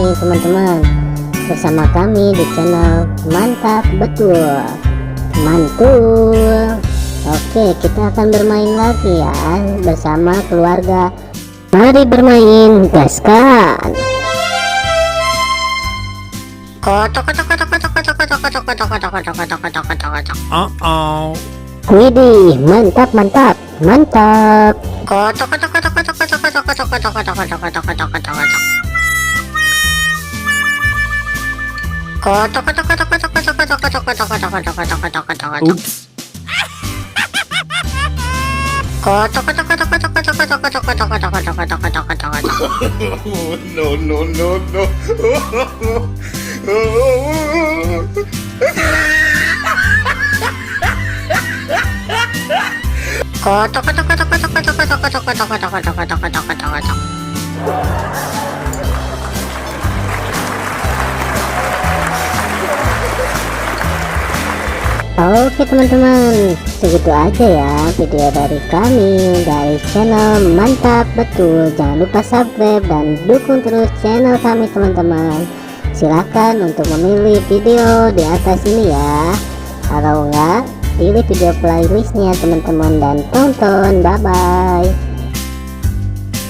nih teman-teman, bersama kami di channel Mantap Betul Mantul. Oke, kita akan bermain lagi ya bersama keluarga. Mari bermain, gaskan. Widih, mantap mantap mantap. Oops. No, no, no, no. Oke teman-teman, segitu aja ya video dari kami dari channel Mantap Betul. Jangan lupa subscribe dan dukung terus channel kami teman-teman. Silahkan untuk memilih video di atas ini ya. Kalau enggak, pilih video playlistnya teman-teman dan tonton. Bye bye.